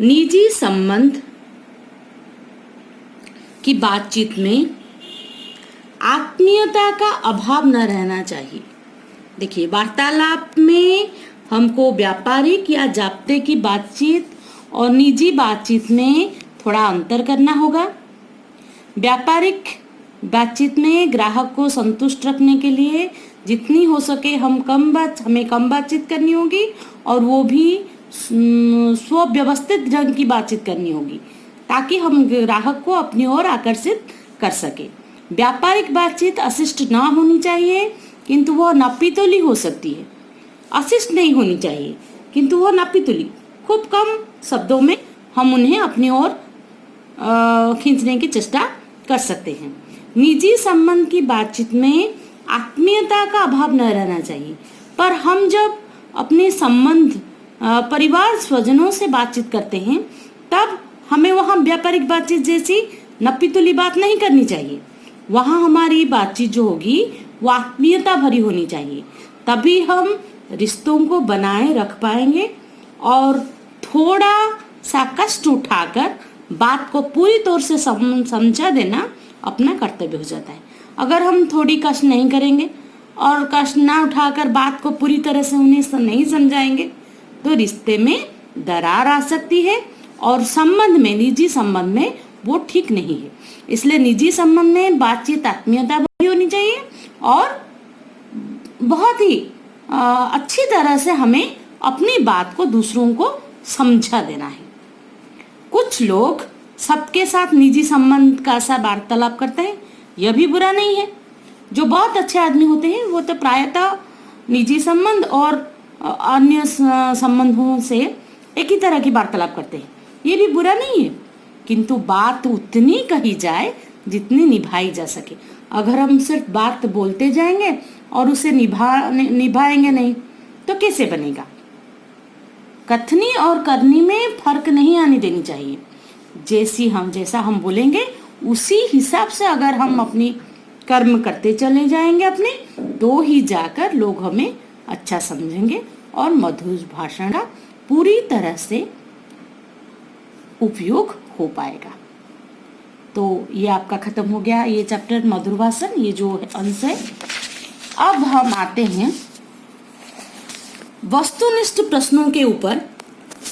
निजी संबंध की बातचीत में आत्मीयता का अभाव न रहना चाहिए। देखिए, वार्तालाप में हमको व्यापारिक या जाब्ते की बातचीत और निजी बातचीत में थोड़ा अंतर करना होगा। व्यापारिक बातचीत में ग्राहक को संतुष्ट रखने के लिए जितनी हो सके हमें कम बातचीत करनी होगी और वो भी स्वव्यवस्थित ढंग की बातचीत करनी होगी ताकि हम ग्राहक को अपनी ओर आकर्षित कर सके। व्यापारिक बातचीत अशिष्ट ना होनी चाहिए किंतु वह नापीतोली हो सकती है। अशिष्ट नहीं होनी चाहिए किंतु वह नापीतोली, खूब कम शब्दों में हम उन्हें अपनी ओर खींचने की चेष्टा कर सकते हैं। निजी संबंध की बातचीत में आत्मीयता का अभाव न रहना चाहिए, पर हम जब अपने संबंध परिवार स्वजनों से बातचीत करते हैं तब हमें वहाँ व्यापारिक बातचीत जैसी नपीतुली बात नहीं करनी चाहिए। वहाँ हमारी बातचीत जो होगी वो आत्मीयता भरी होनी चाहिए, तभी हम रिश्तों को बनाए रख पाएंगे और थोड़ा सा कष्ट उठाकर बात को पूरी तौर से समझा देना अपना कर्तव्य हो जाता है। अगर हम थोड़ी कष्ट नहीं करेंगे और कष्ट ना उठाकर बात को पूरी तरह से उन्हें नहीं समझाएंगे तो रिश्ते में दरार आ सकती है और संबंध में, निजी संबंध में वो ठीक नहीं है। इसलिए निजी संबंध में बातचीत आत्मीयता भरी होनी चाहिए और बहुत ही अच्छी तरह से हमें अपनी बात को दूसरों को समझा देना है। कुछ लोग सबके साथ निजी संबंध का सा वार्तालाप करते हैं, यह भी बुरा नहीं है। जो बहुत अच्छे आदमी होते हैं वो तो प्रायतः निजी संबंध और अन्य संबंधों से एक ही तरह की वार्तालाप करते हैं, ये भी बुरा नहीं है, किंतु बात उतनी कही जाए जितनी निभाई जा सके। अगर हम सिर्फ बात बोलते जाएंगे और उसे निभाएंगे नहीं तो कैसे बनेगा। कथनी और करनी में फर्क नहीं आने देनी चाहिए। जैसा हम बोलेंगे उसी हिसाब से अगर हम अपनी कर्म करते चले जाएंगे अपने, तो ही जाकर लोग हमें अच्छा समझेंगे और मधुर भाषण का पूरी तरह से उपयोग हो पाएगा। तो ये आपका खत्म हो गया ये चैप्टर मधुर भाषण, ये जो अंश है। अब हम आते हैं वस्तुनिष्ठ प्रश्नों के ऊपर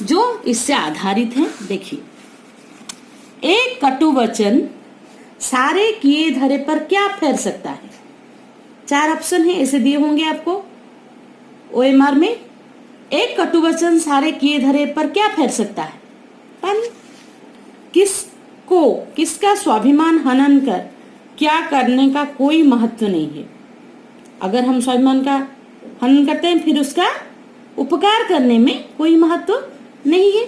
जो इससे आधारित हैं। देखिए, एक कटु वचन सारे किए धरे पर क्या फेर सकता है। 4 ऑप्शन है, ऐसे दिए होंगे आपको OMR में। एक कटु वचन सारे किए धरे पर क्या फेर सकता है। पन किसका स्वाभिमान हनन कर क्या करने का कोई महत्व नहीं है। अगर हम स्वाभिमान का हनन करते हैं फिर उसका उपकार करने में कोई महत्व नहीं है।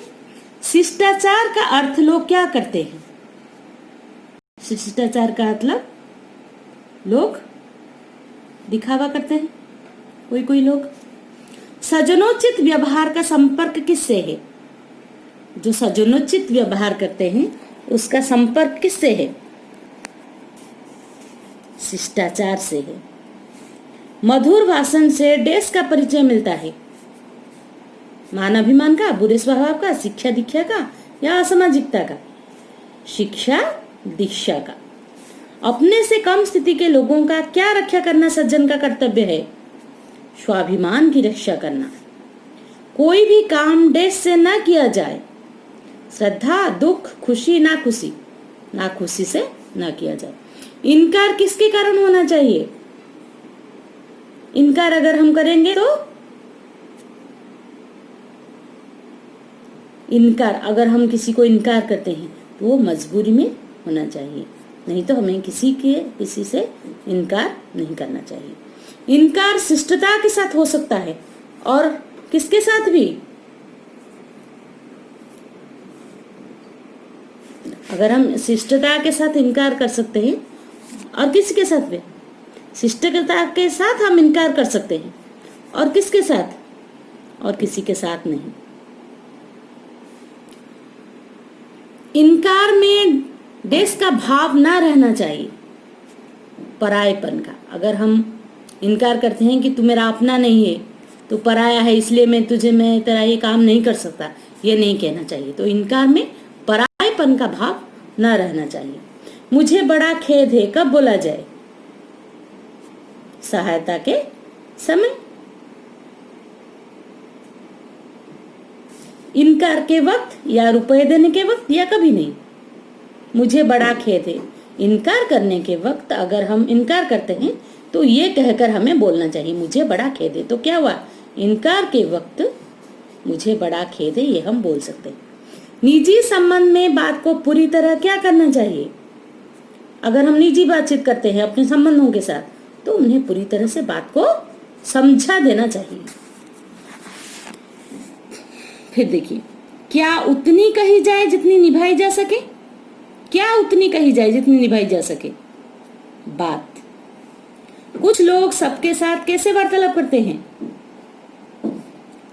शिष्टाचार का अर्थ लोग क्या करते हैं। शिष्टाचार का मतलब लोग दिखावा करते हैं, कोई लोग। सज्जनोचित व्यवहार का संपर्क किससे है। जो सज्जनोचित व्यवहार करते हैं उसका संपर्क किससे है, शिष्टाचार से है। मधुर भाषण से देश का परिचय मिलता है। मानाभिमान का, बुरे स्वभाव का, शिक्षा दीक्षा का या असामाजिकता का। शिक्षा दीक्षा का। अपने से कम स्थिति के लोगों का क्या रक्षा करना सज्जन का कर्तव्य है, स्वाभिमान की रक्षा करना। कोई भी काम देश से ना किया जाए। श्रद्धा, दुख, खुशी, नाखुशी से ना किया जाए। इनकार किसके कारण होना चाहिए। इनकार अगर हम करेंगे तो अगर हम किसी को इनकार करते हैं तो वो मजबूरी में होना चाहिए, नहीं तो हमें किसी से इनकार नहीं करना चाहिए। इनकार शिष्टता के साथ हो सकता है और किसके साथ भी। अगर हम शिष्टता के साथ इनकार कर सकते हैं और किसके साथ भी, शिष्टता के साथ हम इनकार कर सकते हैं और किसके साथ, और किसी के साथ नहीं। इनकार में देश का भाव ना रहना चाहिए, परायेपन का। अगर हम इनकार करते हैं कि तू मेरा अपना नहीं है, तू पराया है, इसलिए मैं तेरा ये काम नहीं कर सकता, ये नहीं कहना चाहिए। तो इनकार में परायेपन का भाव न रहना चाहिए। मुझे बड़ा खेद है कब बोला जाए? सहायता के समय, इनकार के वक्त या रुपए देने के वक्त, या कभी नहीं। मुझे बड़ा खेद है, इनकार करने के वक्त अगर हम इनकार करते हैं तो ये कहकर हमें बोलना चाहिए मुझे बड़ा खेद है। तो क्या हुआ? इनकार के वक्त मुझे बड़ा खेद है, ये हम बोल सकते हैं। निजी संबंध में बात को पूरी तरह क्या करना चाहिए? अगर हम निजी बातचीत करते हैं अपने संबंधों के साथ तो उन्हें पूरी तरह से बात को समझा देना चाहिए। फिर देखिए, क्या उतनी कही जाए जितनी निभाई जा सके? क्या उतनी कही जाए जितनी निभाई जा सके? बात। कुछ लोग सबके साथ कैसे वार्तालाप करते हैं?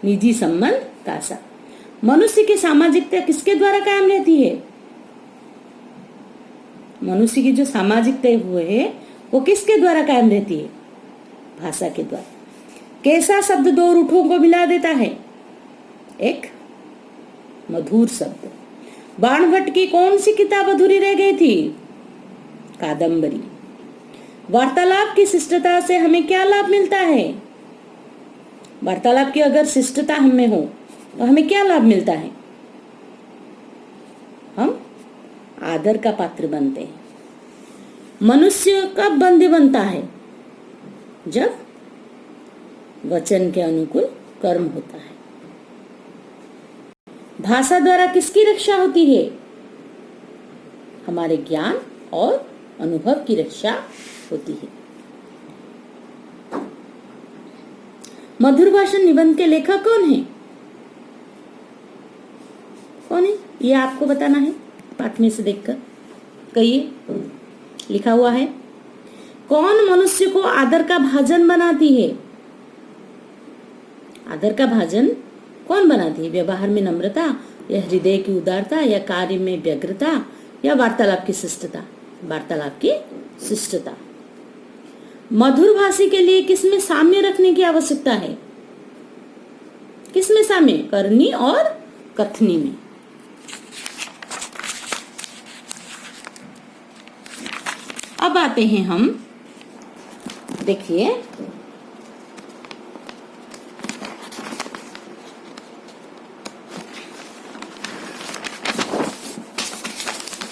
निजी संबंध का साथ। मनुष्य की सामाजिकता किसके द्वारा कायम रहती है? मनुष्य की जो सामाजिकता हुए है वो किसके द्वारा कायम रहती है? भाषा के द्वारा। कैसा शब्द दो रूठों को मिला देता है? एक मधुर शब्द। बाणभट्ट की कौन सी किताब अधूरी रह गई थी? कादम्बरी। वार्तालाप की शिष्टता से हमें क्या लाभ मिलता है? वार्तालाप की अगर शिष्टता हमें हो तो हमें क्या लाभ मिलता है? हम आदर का पात्र बनते हैं। मनुष्य कब बंदी बनता है? जब वचन के अनुकूल कर्म होता है। भाषा द्वारा किसकी रक्षा होती है? हमारे ज्ञान और अनुभव की रक्षा होती है। मधुर भाषण निबंध के लेखक कौन है? कौन है ये आपको बताना है। पाठ में से देखकर कहिए, लिखा हुआ है। कौन मनुष्य को आदर का भाजन बनाती है? आदर का भाजन कौन बनाती है? व्यवहार में नम्रता, या हृदय की उदारता, या कार्य में व्यग्रता, या वार्तालाप की शिष्टता? वार्तालाप की शिष्टता। मधुर भाषी के लिए किसमें साम्य रखने की आवश्यकता है? किसमें साम्य? करनी और कथनी में। अब आते हैं हम, देखिए,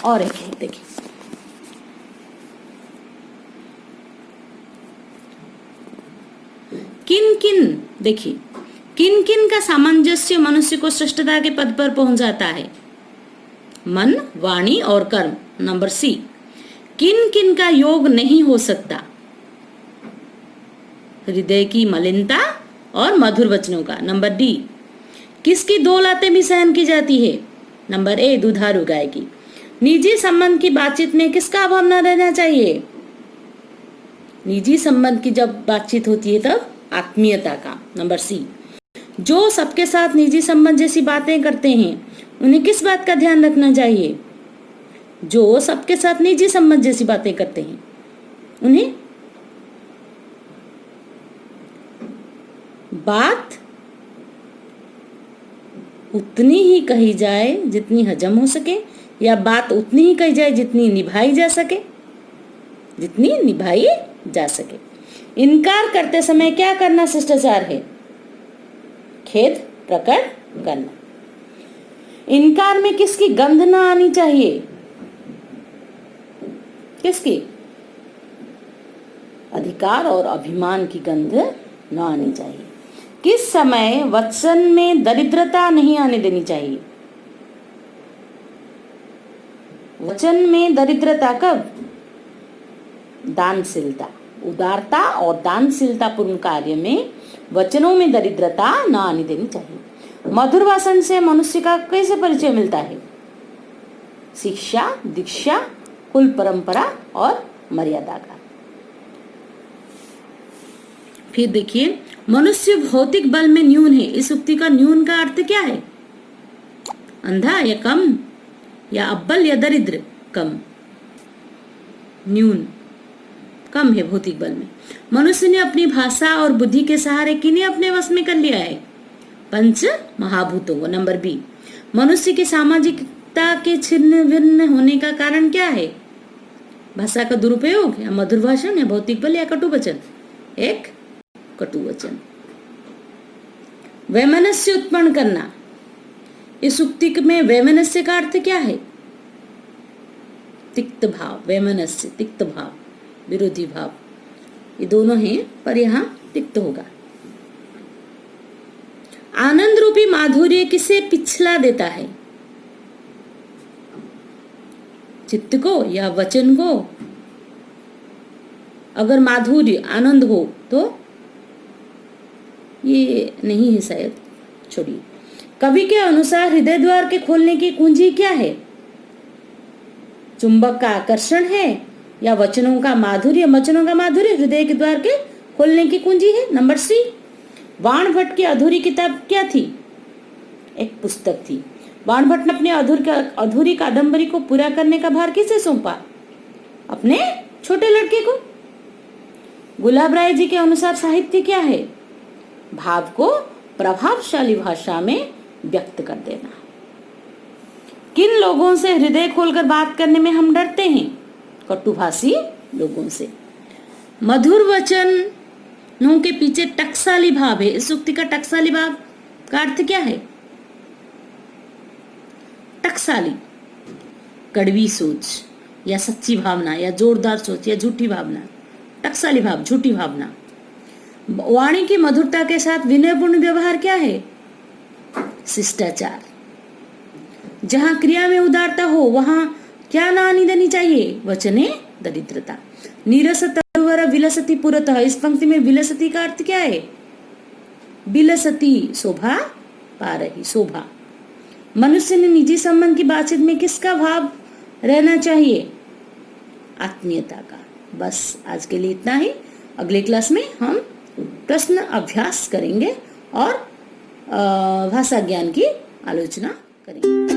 और एक है, देखिए, किन किन, देखिए, किन किन का सामंजस्य मनुष्य को श्रेष्ठता के पद पर पहुंचाता है? मन, वाणी और कर्म। Number C. किन किन का योग नहीं हो सकता? हृदय की मलिनता और मधुर वचनों का। Number D. किसकी दो लातें भी सहन की जाती है? नंबर ए, दुधारू गाय की। निजी संबंध की बातचीत में किसका अभाव न रहना चाहिए? निजी संबंध की जब बातचीत होती है तब आत्मीयता का। Number C. जो सबके साथ निजी संबंध जैसी बातें करते हैं उन्हें किस बात का ध्यान रखना चाहिए? जो सबके साथ निजी संबंध जैसी बातें करते हैं उन्हें बात उतनी ही कही जाए जितनी हजम हो सके, या बात उतनी ही कही जाए जितनी निभाई जा सके, जितनी निभाई जा सके। इनकार करते समय क्या करना शिष्टाचार है? खेद प्रकट करना। इनकार में किसकी गंध ना आनी चाहिए? किसकी? अधिकार और अभिमान की गंध न आनी चाहिए। किस समय वचन में दरिद्रता नहीं आने देनी चाहिए? वचन में दरिद्रता कब? दानशीलता, उदारता और दानशीलता पूर्ण कार्य में वचनों में दरिद्रता न आने देनी चाहिए। मधुर भाषण से मनुष्य का कैसे परिचय मिलता है? शिक्षा, दीक्षा, कुल परंपरा और मर्यादा का। फिर देखिए, मनुष्य भौतिक बल में न्यून है। इस उक्ति का न्यून का अर्थ क्या है? अंधा या कम, या अब्बल या दरिद्र? कम, न्यून, कम है भौतिक बल में। मनुष्य ने अपनी भाषा और बुद्धि के सहारे किन्हें अपने वश में कर लिया है? पंच महाभूतों को। Number B. मनुष्य की सामाजिकता के छिन्न भिन्न होने का कारण क्या है? भाषा का दुरुपयोग या मधुर भाषण या भौतिक बल या कटु वचन? एक कटु वचन। वैमनस्य उत्पन्न करना, इस उक्ति में वैमनस्य का अर्थ क्या है? तिक्त भाव। वैमनस्य तिक्त भाव, विरोधी भाव, ये दोनों हैं पर यहाँ तिक्त होगा। आनंद रूपी माधुर्य किसे पिछला देता है? चित्त को या वचन को? अगर माधुर्य आनंद हो तो ये नहीं है शायद, छोड़िए। कवि के अनुसार हृदय द्वार के खोलने की कुंजी क्या है? चुंबक का आकर्षण है या वचनों का माधुर्य? वचनों का माधुर्य हृदय के द्वार के खोलने की कुंजी है। नंबर सी, बाण भट्ट की अधूरी किताब क्या थी? एक पुस्तक थी। बाण भट्ट ने अपनी अधूरी कादंबरी को पूरा करने का भार किसे सौंपा? अपने छोटे लड़के को। गुलाब राय जी के अनुसार साहित्य क्या है? भाव को प्रभावशाली भाषा में व्यक्त कर देना। किन लोगों से हृदय खोलकर बात करने में हम डरते हैं? कटुभाषी लोगों से। मधुर वचनों के पीछे टकसाली भाव है। इस उक्ति का टकसाली भाव का अर्थ क्या है? टकसाली, कड़वी सोच या सच्ची भावना या जोरदार सोच या झूठी भावना। टकसाली भाव, झूठी भावना। वाणी की मधुरता के साथ विनयपूर्ण व्यवहार क्या है? शिष्टाचार। जहां क्रिया में उदारता हो वहां क्या ना आनी देनी चाहिए? वचने दरिद्रता। नीरस तरुवर विलसती पुरतः, इस पंक्ति में विलसती का अर्थ क्या है? विलसती, शोभा पा रही, शोभा। मनुष्य ने निजी संबंध की बातचीत में किसका भाव रहना चाहिए? आत्मीयता का। बस आज के लिए इतना ही। अगले क्लास में हम प्रश्न अभ्यास करेंगे और भाषा ज्ञान की आलोचना करेंगे।